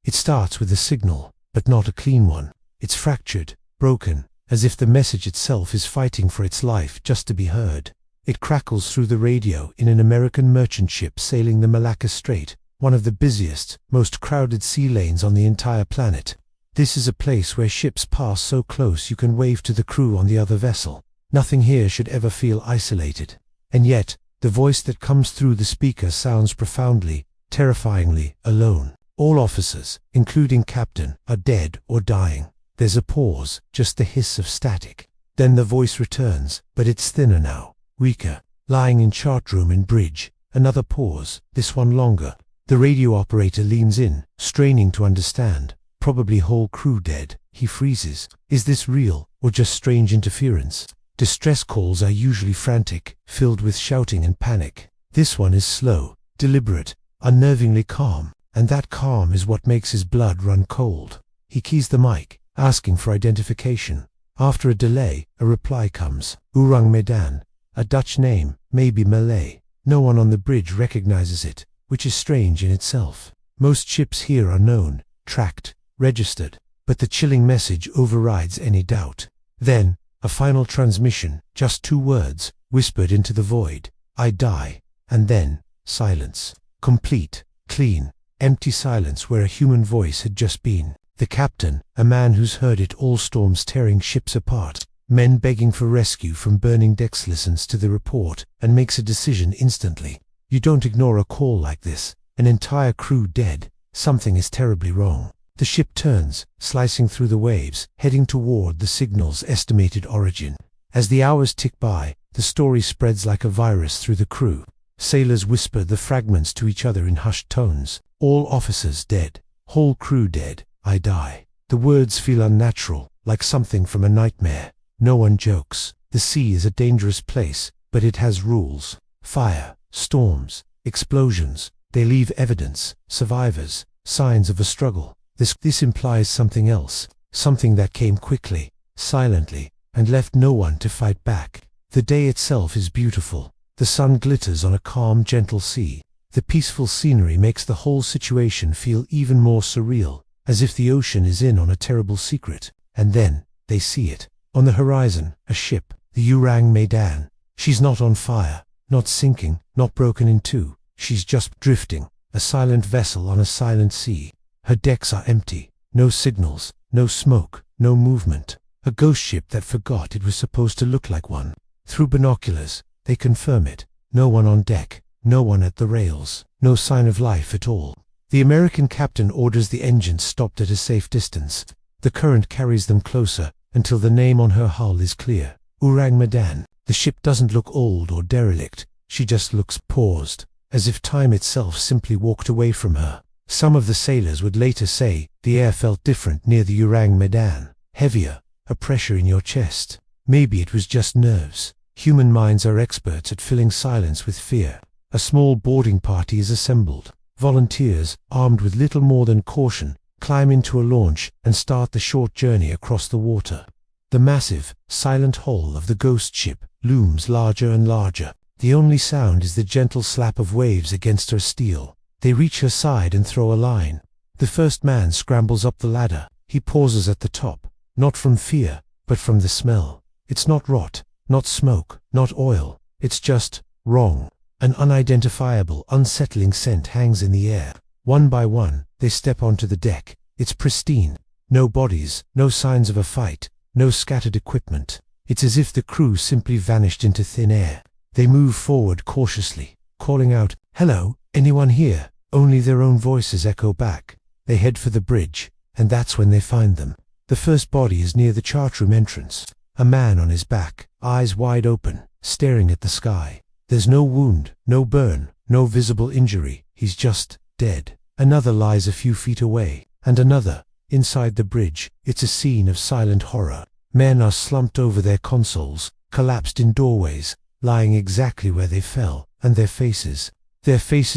It starts with a signal, but not a clean one. It's fractured, broken, as if the message itself is fighting for its life just to be heard. It crackles through the radio in an American merchant ship sailing the Malacca Strait, one of the busiest, most crowded sea lanes on the entire planet. This is a place where ships pass so close you can wave to the crew on the other vessel. Nothing here should ever feel isolated. And yet, the voice that comes through the speaker sounds profoundly, terrifyingly alone. All officers, including captain, are dead or dying. There's a pause, just the hiss of static. Then the voice returns, but it's thinner now, weaker. Lying in chart room in bridge. Another pause, this one longer. The radio operator leans in, straining to understand. Probably whole crew dead. He freezes. Is this real, or just strange interference? Distress calls are usually frantic, filled with shouting and panic. This one is slow, deliberate, unnervingly calm, and that calm is what makes his blood run cold. He keys the mic, asking for identification. After a delay, a reply comes. Ourang Medan, a Dutch name, maybe Malay. No one on the bridge recognizes it, which is strange in itself. Most ships here are known, tracked, registered, but the chilling message overrides any doubt. Then, a final transmission, just 2 words, whispered into the void. I die. And then, silence. Complete, clean, empty silence where a human voice had just been. The captain, a man who's heard it all, storms tearing ships apart. Men begging for rescue from burning decks, listens to the report and makes a decision instantly. You don't ignore a call like this. An entire crew dead. Something is terribly wrong. The ship turns, slicing through the waves, heading toward the signal's estimated origin. As the hours tick by, the story spreads like a virus through the crew. Sailors whisper the fragments to each other in hushed tones. All officers dead. Whole crew dead. I die. The words feel unnatural, like something from a nightmare. No one jokes. The sea is a dangerous place, but it has rules. Fire, storms, explosions. They leave evidence, survivors, signs of a struggle. This implies something else, something that came quickly, silently, and left no one to fight back. The day itself is beautiful. The sun glitters on a calm, gentle sea. The peaceful scenery makes the whole situation feel even more surreal, as if the ocean is in on a terrible secret. And then, they see it. On the horizon, a ship, the Ourang Medan. She's not on fire, not sinking, not broken in two. She's just drifting, a silent vessel on a silent sea. Her decks are empty, no signals, no smoke, no movement. A ghost ship that forgot it was supposed to look like one. Through binoculars, they confirm it. No one on deck, no one at the rails, no sign of life at all. The American captain orders the engines stopped at a safe distance. The current carries them closer, until the name on her hull is clear. Ourang Medan. The ship doesn't look old or derelict, she just looks paused, as if time itself simply walked away from her. Some of the sailors would later say, the air felt different near the Ourang Medan. Heavier, a pressure in your chest. Maybe it was just nerves. Human minds are experts at filling silence with fear. A small boarding party is assembled. Volunteers, armed with little more than caution, climb into a launch and start the short journey across the water. The massive, silent hull of the ghost ship looms larger and larger. The only sound is the gentle slap of waves against her steel. They reach her side and throw a line. The first man scrambles up the ladder. He pauses at the top, not from fear, but from the smell. It's not rot, not smoke, not oil. It's just wrong. An unidentifiable, unsettling scent hangs in the air. One by one, they step onto the deck. It's pristine. No bodies, no signs of a fight, no scattered equipment. It's as if the crew simply vanished into thin air. They move forward cautiously, calling out, "Hello, anyone here?" Only their own voices echo back. They head for the bridge, and that's when they find them. The first body is near the chartroom entrance. A man on his back, eyes wide open, staring at the sky. There's no wound, no burn, no visible injury. He's just dead. Another lies a few feet away, and another, inside the bridge. It's a scene of silent horror. Men are slumped over their consoles, collapsed in doorways, lying exactly where they fell, and their faces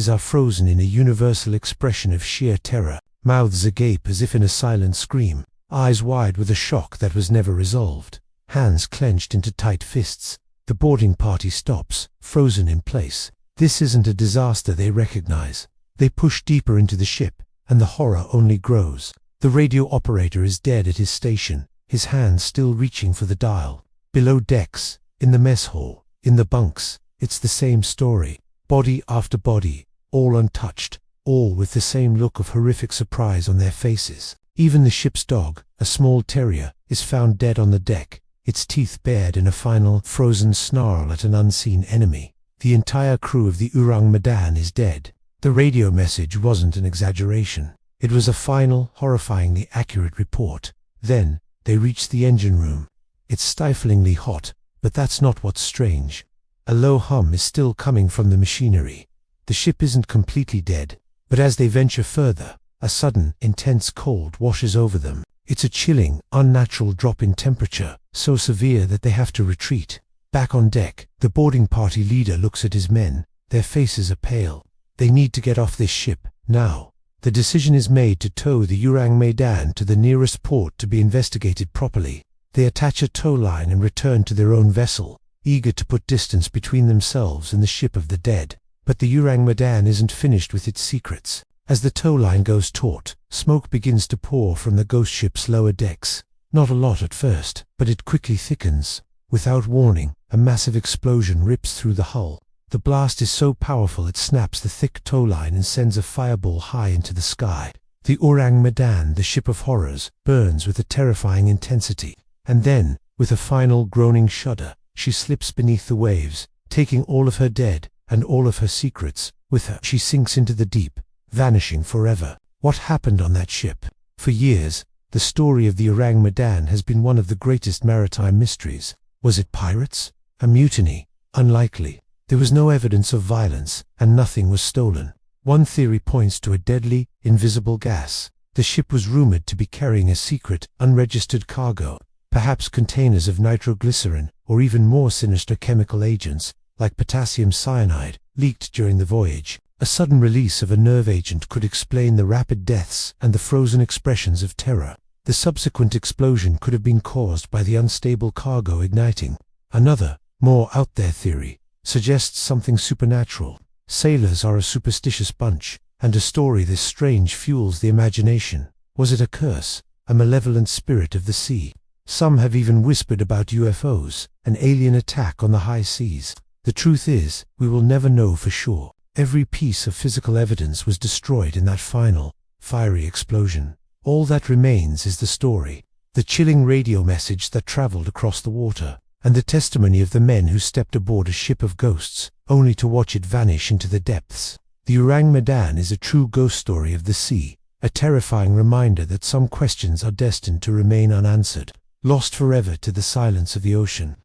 are frozen in a universal expression of sheer terror, mouths agape as if in a silent scream, eyes wide with a shock that was never resolved, hands clenched into tight fists. The boarding party stops, frozen in place. This isn't a disaster they recognize. They push deeper into the ship, and the horror only grows. The radio operator is dead at his station, his hands still reaching for the dial. Below decks, in the mess hall, in the bunks, it's the same story. Body after body, all untouched, all with the same look of horrific surprise on their faces. Even the ship's dog, a small terrier, is found dead on the deck, its teeth bared in a final, frozen snarl at an unseen enemy. The entire crew of the Ourang Medan is dead. The radio message wasn't an exaggeration. It was a final, horrifyingly accurate report. Then, they reached the engine room. It's stiflingly hot, but that's not what's strange. A low hum is still coming from the machinery. The ship isn't completely dead, but as they venture further, a sudden, intense cold washes over them. It's a chilling, unnatural drop in temperature, so severe that they have to retreat. Back on deck, the boarding party leader looks at his men. Their faces are pale. They need to get off this ship, now. The decision is made to tow the Ourang Medan to the nearest port to be investigated properly. They attach a tow line and return to their own vessel, eager to put distance between themselves and the ship of the dead. But the Ourang Medan isn't finished with its secrets. As the tow line goes taut, smoke begins to pour from the ghost ship's lower decks. Not a lot at first, but it quickly thickens. Without warning, a massive explosion rips through the hull. The blast is so powerful it snaps the thick tow line and sends a fireball high into the sky. The Ourang Medan, the ship of horrors, burns with a terrifying intensity. And then, with a final groaning shudder, she slips beneath the waves, taking all of her dead and all of her secrets with her. She sinks into the deep, vanishing forever. What happened on that ship? For years, the story of the Ourang Medan has been one of the greatest maritime mysteries. Was it pirates? A mutiny? Unlikely. There was no evidence of violence, and nothing was stolen. One theory points to a deadly, invisible gas. The ship was rumored to be carrying a secret, unregistered cargo, perhaps containers of nitroglycerin, or even more sinister chemical agents, like potassium cyanide, leaked during the voyage. A sudden release of a nerve agent could explain the rapid deaths and the frozen expressions of terror. The subsequent explosion could have been caused by the unstable cargo igniting. Another, more out-there theory suggests something supernatural. Sailors are a superstitious bunch, and a story this strange fuels the imagination. Was it a curse, a malevolent spirit of the sea? Some have even whispered about UFOs, an alien attack on the high seas. The truth is, we will never know for sure. Every piece of physical evidence was destroyed in that final, fiery explosion. All that remains is the story, the chilling radio message that traveled across the water, and the testimony of the men who stepped aboard a ship of ghosts, only to watch it vanish into the depths. The Ourang Medan is a true ghost story of the sea, a terrifying reminder that some questions are destined to remain unanswered, lost forever to the silence of the ocean.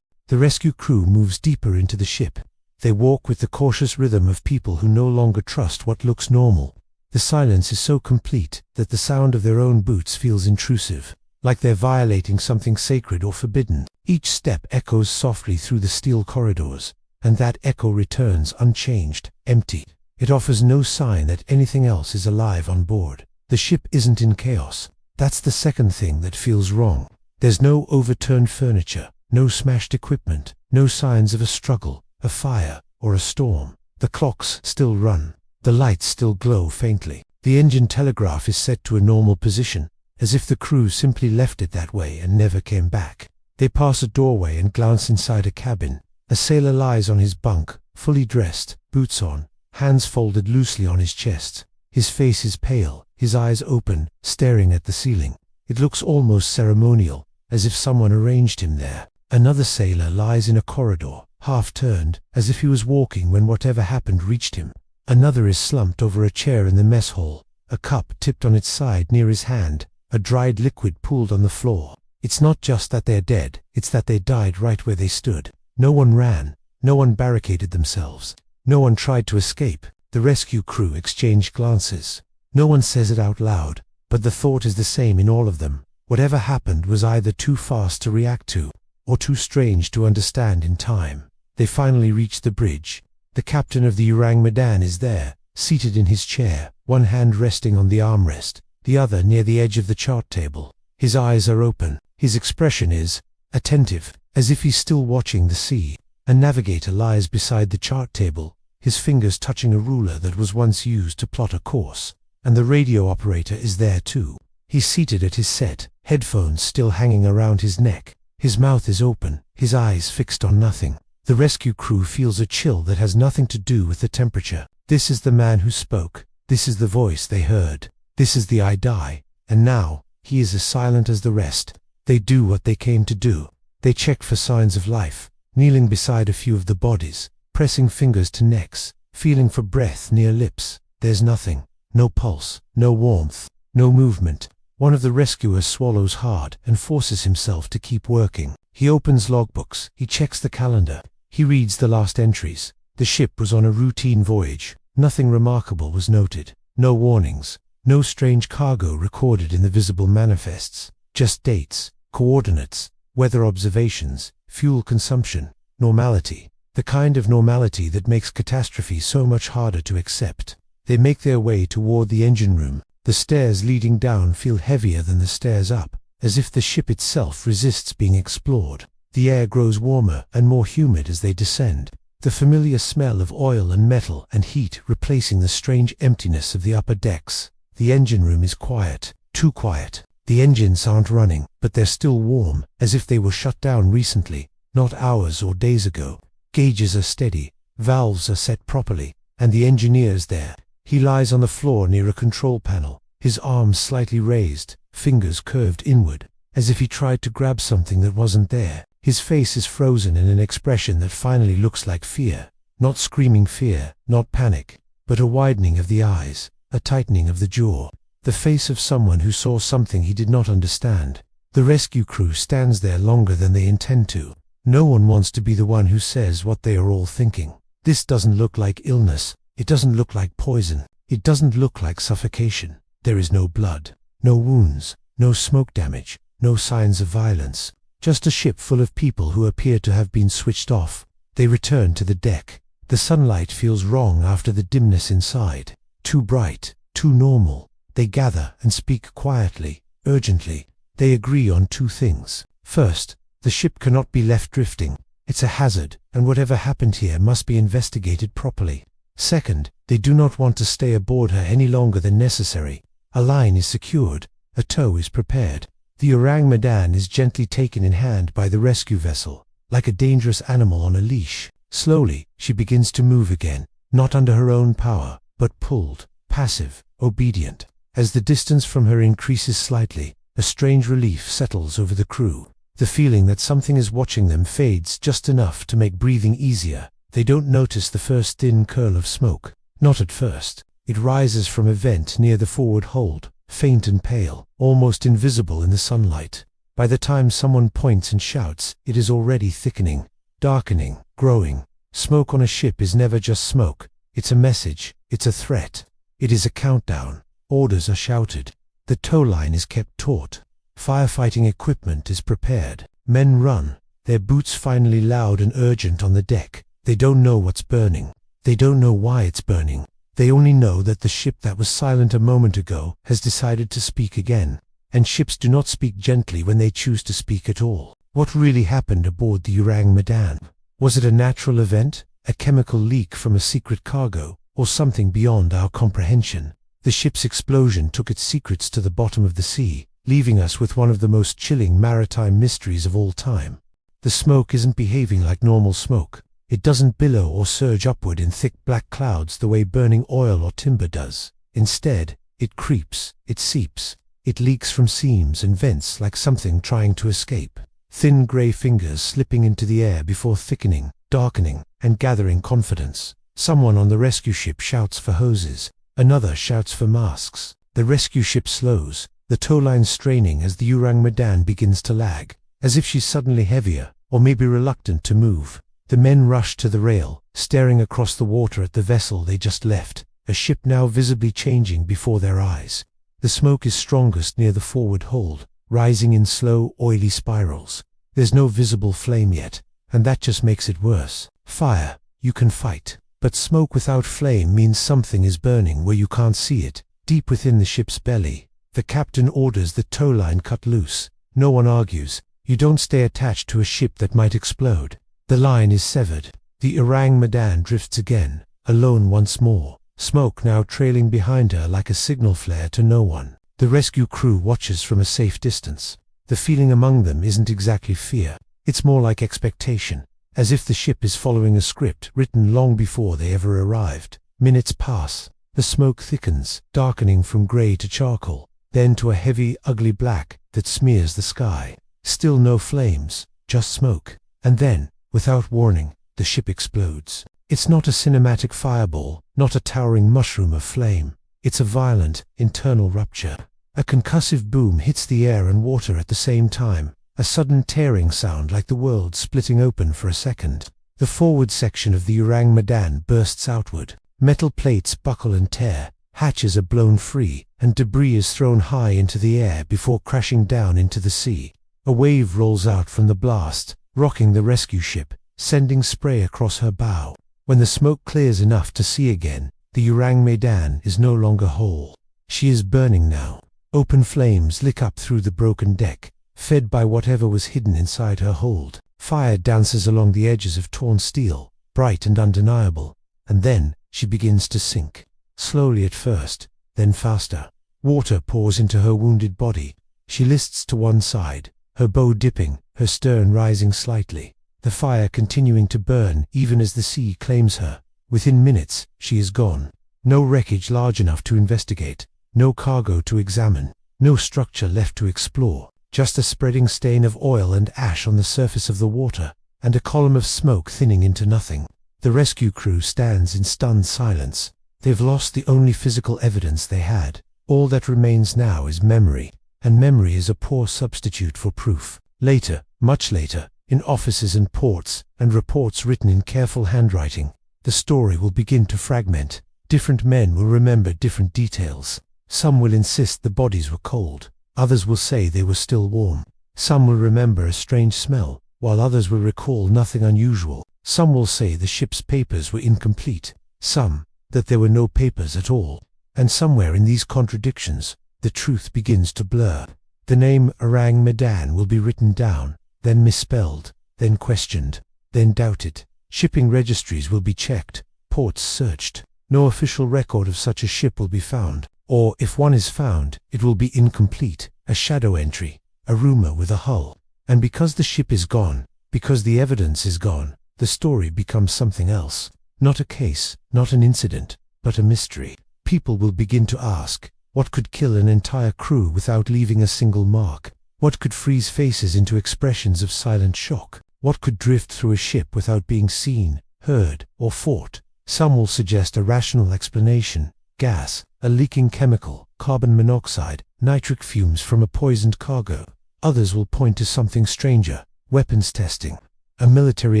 The rescue crew moves deeper into the ship. They walk with the cautious rhythm of people who no longer trust what looks normal. The silence is so complete that the sound of their own boots feels intrusive, like they're violating something sacred or forbidden. Each step echoes softly through the steel corridors, and that echo returns unchanged, empty. It offers no sign that anything else is alive on board. The ship isn't in chaos. That's the second thing that feels wrong. There's no overturned furniture, no smashed equipment, no signs of a struggle, a fire, or a storm. The clocks still run. The lights still glow faintly. The engine telegraph is set to a normal position, as if the crew simply left it that way and never came back. They pass a doorway and glance inside a cabin. A sailor lies on his bunk, fully dressed, boots on, hands folded loosely on his chest. His face is pale, his eyes open, staring at the ceiling. It looks almost ceremonial, as if someone arranged him there. Another sailor lies in a corridor, half-turned, as if he was walking when whatever happened reached him. Another is slumped over a chair in the mess hall, a cup tipped on its side near his hand, a dried liquid pooled on the floor. It's not just that they're dead, it's that they died right where they stood. No one ran, no one barricaded themselves, no one tried to escape. The rescue crew exchange glances. No one says it out loud, but the thought is the same in all of them. Whatever happened was either too fast to react to, or too strange to understand in time. They finally reach the bridge. The captain of the Ourang Medan is there, seated in his chair, one hand resting on the armrest, the other near the edge of the chart table. His eyes are open. His expression is attentive, as if he's still watching the sea. A navigator lies beside the chart table, his fingers touching a ruler that was once used to plot a course. and the radio operator is there too. He's seated at his set, headphones still hanging around his neck. His mouth is open, his eyes fixed on nothing. The rescue crew feels a chill that has nothing to do with the temperature. This is the man who spoke. This is the voice they heard. This is the I die. And now, he is as silent as the rest. They do what they came to do. They check for signs of life, kneeling beside a few of the bodies, pressing fingers to necks, feeling for breath near lips. There's nothing. No pulse, no warmth, no movement. One of the rescuers swallows hard and forces himself to keep working. He opens logbooks. He checks the calendar. He reads the last entries. The ship was on a routine voyage. Nothing remarkable was noted. No warnings. No strange cargo recorded in the visible manifests. Just dates, coordinates, weather observations, fuel consumption, normality. The kind of normality that makes catastrophe so much harder to accept. They make their way toward the engine room. The stairs leading down feel heavier than the stairs up, as if the ship itself resists being explored. The air grows warmer and more humid as they descend. The familiar smell of oil and metal and heat replacing the strange emptiness of the upper decks. The engine room is quiet, too quiet. The engines aren't running, but they're still warm, as if they were shut down recently, not hours or days ago. Gauges are steady, valves are set properly, and the engineer's there. He lies on the floor near a control panel, his arms slightly raised, fingers curved inward, as if he tried to grab something that wasn't there. His face is frozen in an expression that finally looks like fear. Not screaming fear, not panic, but a widening of the eyes, a tightening of the jaw. The face of someone who saw something he did not understand. The rescue crew stands there longer than they intend to. No one wants to be the one who says what they are all thinking. This doesn't look like illness. It doesn't look like poison. It doesn't look like suffocation. There is no blood, no wounds, no smoke damage, no signs of violence. Just a ship full of people who appear to have been switched off. They return to the deck. The sunlight feels wrong after the dimness inside. Too bright, too normal. They gather and speak quietly, urgently. They agree on two things. First, the ship cannot be left drifting. It's a hazard, and whatever happened here must be investigated properly. Second, they do not want to stay aboard her any longer than necessary. A line is secured. A tow is prepared. The Ourang Medan is gently taken in hand by the rescue vessel, like a dangerous animal on a leash. Slowly, she begins to move again, not under her own power, but pulled, passive, obedient. As the distance from her increases slightly, a strange relief settles over the crew. The feeling that something is watching them fades just enough to make breathing easier. They don't notice the first thin curl of smoke. Not at first. It rises from a vent near the forward hold, faint and pale, almost invisible in the sunlight. By the time someone points and shouts, it is already thickening, darkening, growing. Smoke on a ship is never just smoke. It's a message. It's a threat. It is a countdown. Orders are shouted. The tow line is kept taut. Firefighting equipment is prepared. Men run, their boots finally loud and urgent on the deck. They don't know what's burning. They don't know why it's burning. They only know that the ship that was silent a moment ago has decided to speak again. And ships do not speak gently when they choose to speak at all. What really happened aboard the Ourang Medan? Was it a natural event, a chemical leak from a secret cargo, or something beyond our comprehension? The ship's explosion took its secrets to the bottom of the sea, leaving us with one of the most chilling maritime mysteries of all time. The smoke isn't behaving like normal smoke. It doesn't billow or surge upward in thick black clouds the way burning oil or timber does. Instead, it creeps, it seeps, it leaks from seams and vents like something trying to escape. Thin grey fingers slipping into the air before thickening, darkening, and gathering confidence. Someone on the rescue ship shouts for hoses. Another shouts for masks. The rescue ship slows, the tow line straining as the Ourang Medan begins to lag, as if she's suddenly heavier, or maybe reluctant to move. The men rush to the rail, staring across the water at the vessel they just left, a ship now visibly changing before their eyes. The smoke is strongest near the forward hold, rising in slow, oily spirals. There's no visible flame yet, and that just makes it worse. Fire, you can fight. But smoke without flame means something is burning where you can't see it, deep within the ship's belly. The captain orders the tow line cut loose. No one argues. You don't stay attached to a ship that might explode. The line is severed. The Ourang Medan drifts again, alone once more, smoke now trailing behind her like a signal flare to no one. The rescue crew watches from a safe distance. The feeling among them isn't exactly fear. It's more like expectation, as if the ship is following a script written long before they ever arrived. Minutes pass. The smoke thickens, darkening from grey to charcoal, then to a heavy, ugly black that smears the sky. Still no flames, just smoke. And then, without warning, the ship explodes. It's not a cinematic fireball, not a towering mushroom of flame. It's a violent, internal rupture. A concussive boom hits the air and water at the same time, a sudden tearing sound like the world splitting open for a second. The forward section of the Ourang Medan bursts outward. Metal plates buckle and tear, hatches are blown free, and debris is thrown high into the air before crashing down into the sea. A wave rolls out from the blast, rocking the rescue ship, sending spray across her bow. When the smoke clears enough to see again, the Ourang Medan is no longer whole. She is burning now. Open flames lick up through the broken deck, fed by whatever was hidden inside her hold. Fire dances along the edges of torn steel, bright and undeniable, and then she begins to sink. Slowly at first, then faster. Water pours into her wounded body. She lists to one side, her bow dipping, her stern rising slightly. The fire continuing to burn even as the sea claims her. Within minutes, she is gone. No wreckage large enough to investigate, no cargo to examine, no structure left to explore, just a spreading stain of oil and ash on the surface of the water, and a column of smoke thinning into nothing. The rescue crew stands in stunned silence. They've lost the only physical evidence they had. All that remains now is memory, and memory is a poor substitute for proof. Later, much later, in offices and ports, and reports written in careful handwriting, the story will begin to fragment. Different men will remember different details. Some will insist the bodies were cold. Others will say they were still warm. Some will remember a strange smell, while others will recall nothing unusual. Some will say the ship's papers were incomplete. Some, that there were no papers at all. And somewhere in these contradictions, the truth begins to blur. The name Ourang Medan will be written down, then misspelled, then questioned, then doubted. Shipping registries will be checked, ports searched. No official record of such a ship will be found. Or, if one is found, it will be incomplete, a shadow entry, a rumor with a hull. And because the ship is gone, because the evidence is gone, the story becomes something else. Not a case, not an incident, but a mystery. People will begin to ask, what could kill an entire crew without leaving a single mark? What could freeze faces into expressions of silent shock? What could drift through a ship without being seen, heard, or fought? Some will suggest a rational explanation: gas, a leaking chemical, carbon monoxide, nitric fumes from a poisoned cargo. Others will point to something stranger: weapons testing, a military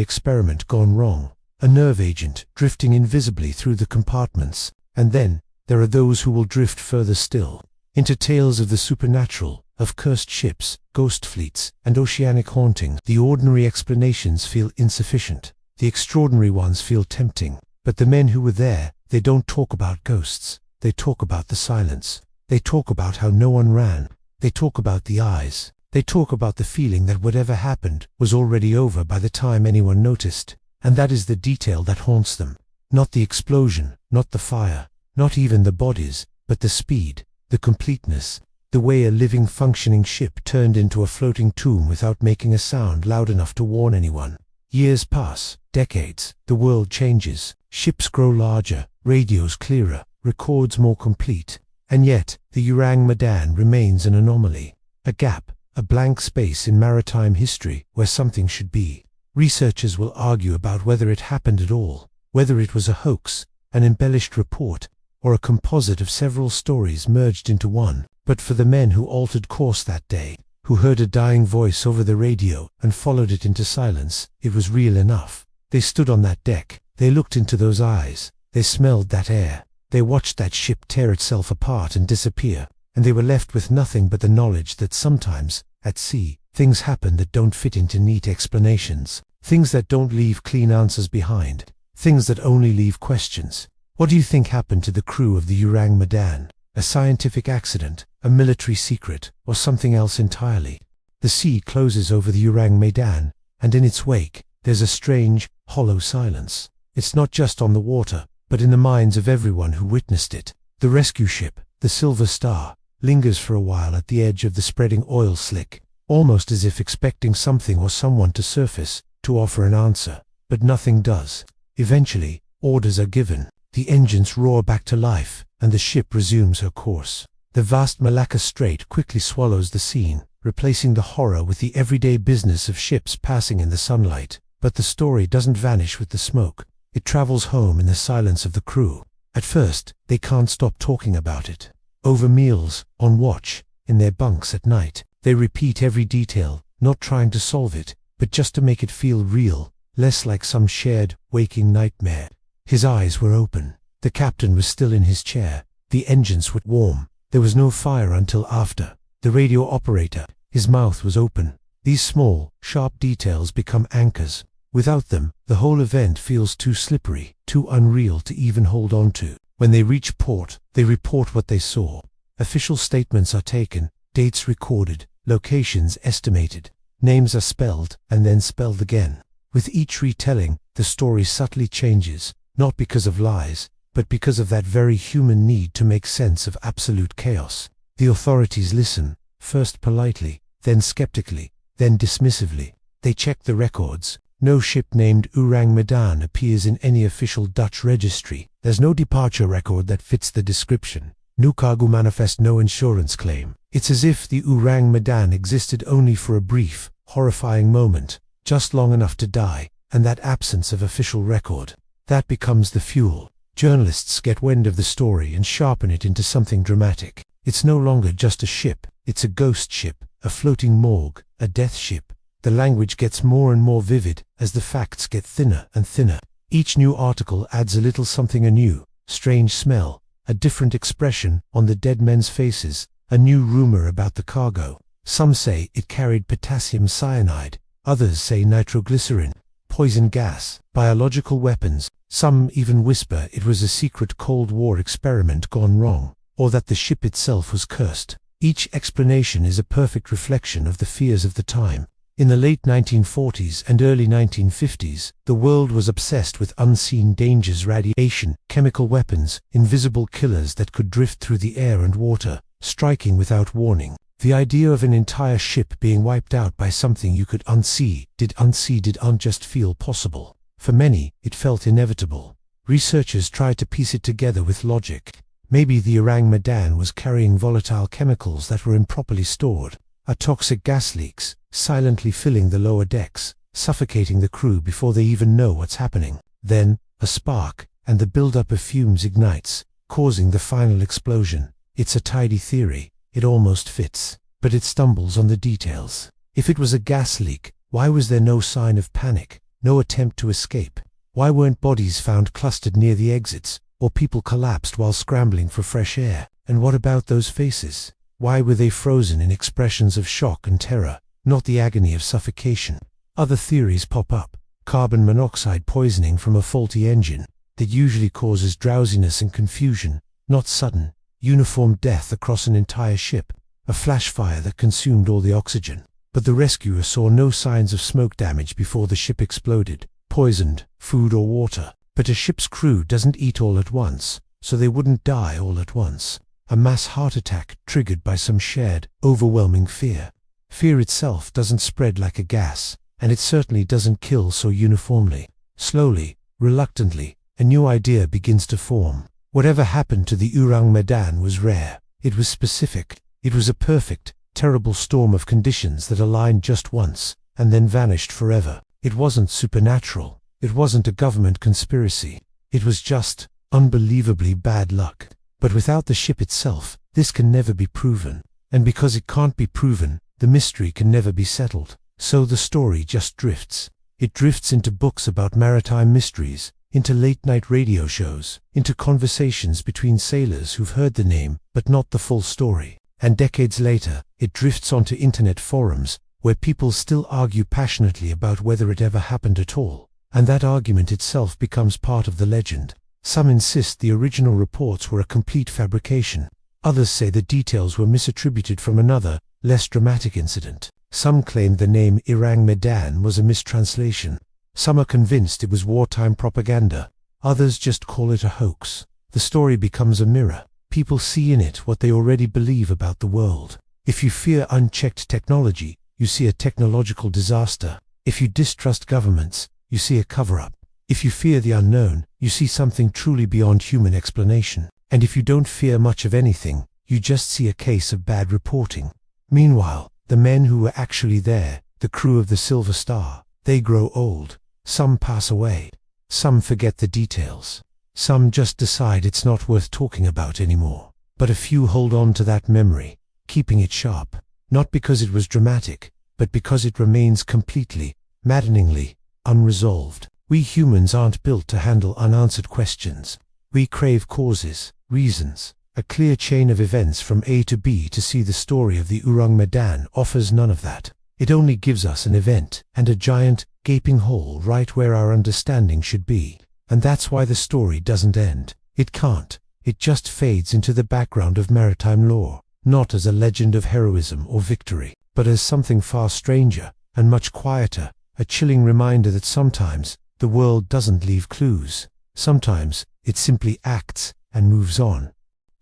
experiment gone wrong, a nerve agent drifting invisibly through the compartments. And then, there are those who will drift further still, into tales of the supernatural, of cursed ships, ghost fleets, and oceanic hauntings. The ordinary explanations feel insufficient. The extraordinary ones feel tempting. But the men who were there, they don't talk about ghosts. They talk about the silence. They talk about how no one ran. They talk about the eyes. They talk about the feeling that whatever happened was already over by the time anyone noticed. And that is the detail that haunts them. Not the explosion, not the fire, not even the bodies, but the speed, the completeness, the way a living, functioning ship turned into a floating tomb without making a sound loud enough to warn anyone. Years pass, decades, the world changes, ships grow larger, radios clearer, records more complete, and yet the Ourang Medan remains an anomaly, a gap, a blank space in maritime history where something should be. Researchers will argue about whether it happened at all, whether it was a hoax, an embellished report, or a composite of several stories merged into one. But for the men who altered course that day, who heard a dying voice over the radio and followed it into silence, it was real enough. They stood on that deck, they looked into those eyes, they smelled that air, they watched that ship tear itself apart and disappear, and they were left with nothing but the knowledge that sometimes, at sea, things happen that don't fit into neat explanations, things that don't leave clean answers behind, things that only leave questions. What do you think happened to the crew of the Ourang Medan? A scientific accident, a military secret, or something else entirely? The sea closes over the Ourang Medan, and in its wake, there's a strange, hollow silence. It's not just on the water, but in the minds of everyone who witnessed it. The rescue ship, the Silver Star, lingers for a while at the edge of the spreading oil slick, almost as if expecting something or someone to surface, to offer an answer. But nothing does. Eventually, orders are given. The engines roar back to life, and the ship resumes her course. The vast Malacca Strait quickly swallows the scene, replacing the horror with the everyday business of ships passing in the sunlight. But the story doesn't vanish with the smoke. It travels home in the silence of the crew. At first, they can't stop talking about it. Over meals, on watch, in their bunks at night, they repeat every detail, not trying to solve it, but just to make it feel real, less like some shared, waking nightmare. His eyes were open. The captain was still in his chair. The engines were warm. There was no fire until after. The radio operator, his mouth was open. These small, sharp details become anchors. Without them, the whole event feels too slippery, too unreal to even hold on to. When they reach port, they report what they saw. Official statements are taken, dates recorded, locations estimated. Names are spelled, and then spelled again. With each retelling, the story subtly changes, not because of lies, but because of that very human need to make sense of absolute chaos. The authorities listen, first politely, then skeptically, then dismissively. They check the records. No ship named Ourang Medan appears in any official Dutch registry. There's no departure record that fits the description. No cargo manifest, no insurance claim. It's as if the Ourang Medan existed only for a brief, horrifying moment, just long enough to die, and that absence of official record. That becomes the fuel. Journalists get wind of the story and sharpen it into something dramatic. It's no longer just a ship, it's a ghost ship, a floating morgue, a death ship. The language gets more and more vivid as the facts get thinner and thinner. Each new article adds a little something anew: strange smell, a different expression on the dead men's faces, a new rumor about the cargo. Some say it carried potassium cyanide, others say nitroglycerin, poison gas, biological weapons. Some even whisper it was a secret Cold War experiment gone wrong, or that the ship itself was cursed. Each explanation is a perfect reflection of the fears of the time. In the late 1940s and early 1950s, the world was obsessed with unseen dangers: radiation, chemical weapons, invisible killers that could drift through the air and water, striking without warning. The idea of an entire ship being wiped out by something you could unsee didn't just feel possible. For many, it felt inevitable. Researchers tried to piece it together with logic. Maybe the Ourang Medan was carrying volatile chemicals that were improperly stored. Toxic gas leaks, silently filling the lower decks, suffocating the crew before they even know what's happening. Then, a spark, and the buildup of fumes ignites, causing the final explosion. It's a tidy theory. It almost fits. But it stumbles on the details. If it was a gas leak, why was there no sign of panic? No attempt to escape? Why weren't bodies found clustered near the exits, or people collapsed while scrambling for fresh air? And what about those faces? Why were they frozen in expressions of shock and terror, not the agony of suffocation? Other theories pop up. Carbon monoxide poisoning from a faulty engine that usually causes drowsiness and confusion, not sudden, uniform death across an entire ship. A flash fire that consumed all the oxygen. But the rescuer saw no signs of smoke damage before the ship exploded, poisoned, food or water. But a ship's crew doesn't eat all at once, so they wouldn't die all at once. A mass heart attack triggered by some shared, overwhelming fear. Fear itself doesn't spread like a gas, and it certainly doesn't kill so uniformly. Slowly, reluctantly, a new idea begins to form. Whatever happened to the Ourang Medan was rare. It was specific. It was a perfect, terrible storm of conditions that aligned just once, and then vanished forever. It wasn't supernatural. It wasn't a government conspiracy. It was just unbelievably bad luck. But without the ship itself, this can never be proven. And because it can't be proven, the mystery can never be settled. So the story just drifts. It drifts into books about maritime mysteries, into late-night radio shows, into conversations between sailors who've heard the name, but not the full story. And decades later, it drifts onto internet forums, where people still argue passionately about whether it ever happened at all. And that argument itself becomes part of the legend. Some insist the original reports were a complete fabrication. Others say the details were misattributed from another, less dramatic incident. Some claim the name Ourang Medan was a mistranslation. Some are convinced it was wartime propaganda. Others just call it a hoax. The story becomes a mirror. People see in it what they already believe about the world. If you fear unchecked technology, you see a technological disaster. If you distrust governments, you see a cover-up. If you fear the unknown, you see something truly beyond human explanation. And if you don't fear much of anything, you just see a case of bad reporting. Meanwhile, the men who were actually there, the crew of the Silver Star, they grow old. Some pass away. Some forget the details. Some just decide it's not worth talking about anymore. But a few hold on to that memory, keeping it sharp. Not because it was dramatic, but because it remains completely, maddeningly, unresolved. We humans aren't built to handle unanswered questions. We crave causes, reasons. A clear chain of events from A to B to see the story of the Ourang Medan offers none of that. It only gives us an event and a giant, gaping hole right where our understanding should be. And that's why the story doesn't end. It can't. It just fades into the background of maritime lore, not as a legend of heroism or victory, but as something far stranger and much quieter, a chilling reminder that sometimes the world doesn't leave clues. Sometimes it simply acts and moves on.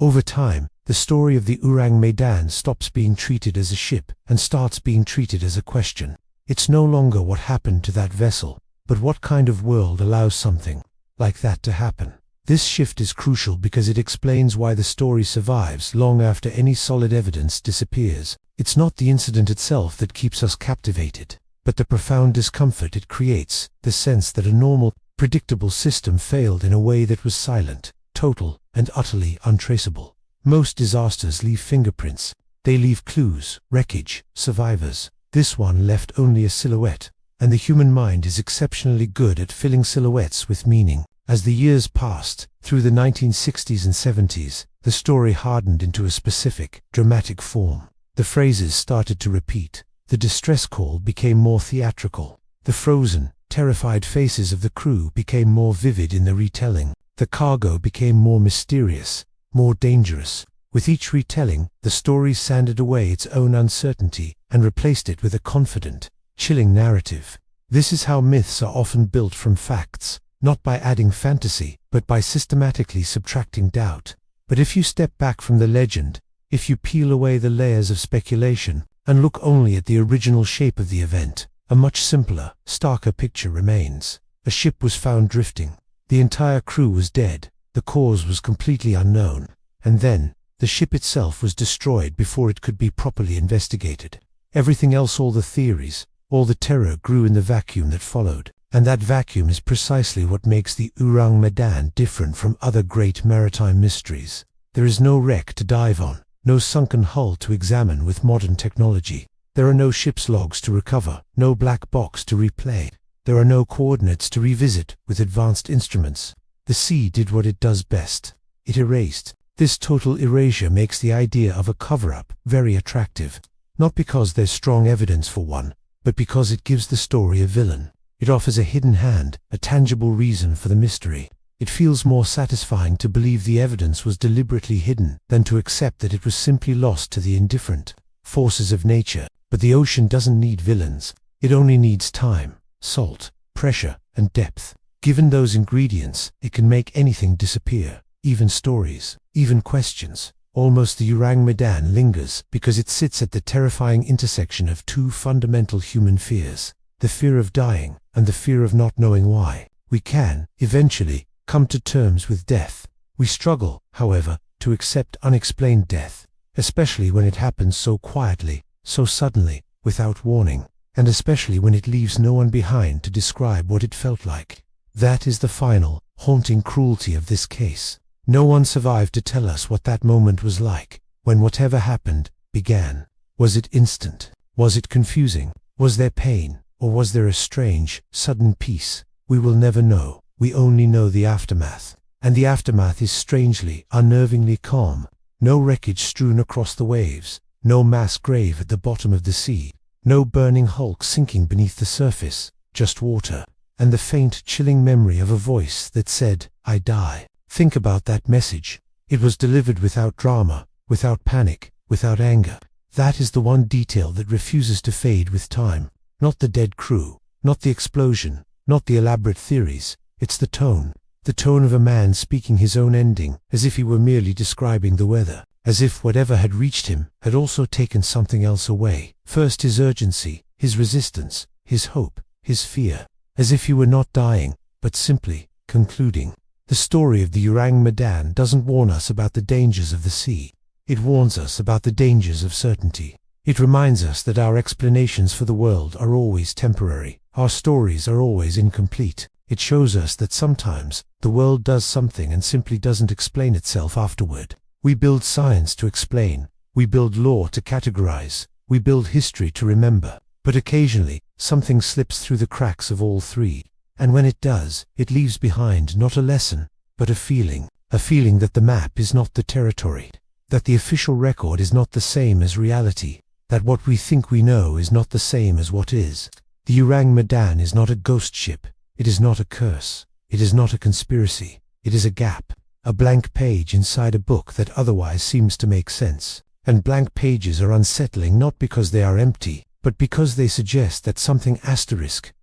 Over time, the story of the Ourang Medan stops being treated as a ship and starts being treated as a question. It's no longer what happened to that vessel, but what kind of world allows something like that to happen. This shift is crucial because it explains why the story survives long after any solid evidence disappears. It's not the incident itself that keeps us captivated, but the profound discomfort it creates, the sense that a normal, predictable system failed in a way that was silent, total, and utterly untraceable. Most disasters leave fingerprints. They leave clues, wreckage, survivors. This one left only a silhouette, and the human mind is exceptionally good at filling silhouettes with meaning. As the years passed, through the 1960s and 70s, the story hardened into a specific, dramatic form. The phrases started to repeat. The distress call became more theatrical. The frozen, terrified faces of the crew became more vivid in the retelling. The cargo became more mysterious, more dangerous. With each retelling, the story sanded away its own uncertainty and replaced it with a confident, chilling narrative. This is how myths are often built from facts, not by adding fantasy, but by systematically subtracting doubt. But if you step back from the legend, if you peel away the layers of speculation, and look only at the original shape of the event, a much simpler, starker picture remains. A ship was found drifting. The entire crew was dead. The cause was completely unknown. And then, the ship itself was destroyed before it could be properly investigated. Everything else, all the theories, all the terror grew in the vacuum that followed. And that vacuum is precisely what makes the Ourang Medan different from other great maritime mysteries. There is no wreck to dive on, no sunken hull to examine with modern technology. There are no ship's logs to recover, no black box to replay. There are no coordinates to revisit with advanced instruments. The sea did what it does best. It erased. This total erasure makes the idea of a cover-up very attractive, not because there's strong evidence for one, but because it gives the story a villain. It offers a hidden hand, a tangible reason for the mystery. It feels more satisfying to believe the evidence was deliberately hidden than to accept that it was simply lost to the indifferent forces of nature. But the ocean doesn't need villains. It only needs time, salt, pressure, and depth. Given those ingredients, it can make anything disappear, even stories, even questions. Almost the Ourang Medan lingers because it sits at the terrifying intersection of two fundamental human fears, the fear of dying and the fear of not knowing why. We can, eventually, come to terms with death. We struggle, however, to accept unexplained death, especially when it happens so quietly, so suddenly, without warning, and especially when it leaves no one behind to describe what it felt like. That is the final, haunting cruelty of this case. No one survived to tell us what that moment was like, when whatever happened, began. Was it instant? Was it confusing? Was there pain? Or was there a strange, sudden peace? We will never know. We only know the aftermath. And the aftermath is strangely, unnervingly calm. No wreckage strewn across the waves. No mass grave at the bottom of the sea. No burning hulk sinking beneath the surface. Just water. And the faint, chilling memory of a voice that said, "I die." Think about that message. It was delivered without drama, without panic, without anger. That is the one detail that refuses to fade with time. Not the dead crew, not the explosion, not the elaborate theories. It's the tone the tone of a man speaking his own ending, as if he were merely describing the weather, as if whatever had reached him had also taken something else away. First his urgency, his resistance, his hope, his fear, as if he were not dying, but simply concluding. The story of the Ourang Medan doesn't warn us about the dangers of the sea. It warns us about the dangers of certainty. It reminds us that our explanations for the world are always temporary. Our stories are always incomplete. It shows us that sometimes the world does something and simply doesn't explain itself afterward. We build science to explain. We build law to categorize. We build history to remember. But occasionally, something slips through the cracks of all three. And when it does, it leaves behind not a lesson, but a feeling that the map is not the territory, that the official record is not the same as reality, that what we think we know is not the same as what is. The Ourang Medan is not a ghost ship. It is not a curse. It is not a conspiracy. It is a gap, a blank page inside a book that otherwise seems to make sense. And blank pages are unsettling not because they are empty, but because they suggest that something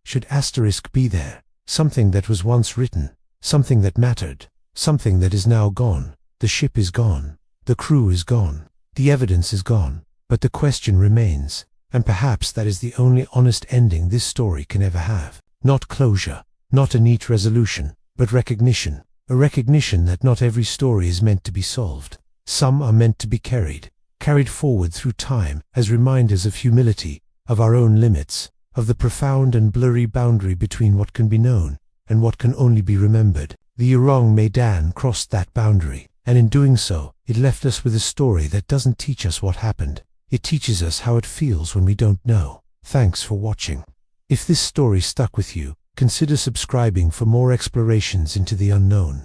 should be there. Something that was once written, something that mattered, something that is now gone. The ship is gone. The crew is gone. The evidence is gone. But the question remains, and perhaps that is the only honest ending this story can ever have. Not closure, not a neat resolution, but recognition. A recognition that not every story is meant to be solved. Some are meant to be carried forward through time as reminders of humility, of our own limits, of the profound and blurry boundary between what can be known and what can only be remembered. The Ourang Medan crossed that boundary, and in doing so, it left us with a story that doesn't teach us what happened. It teaches us how it feels when we don't know. Thanks for watching. If this story stuck with you, consider subscribing for more explorations into the unknown.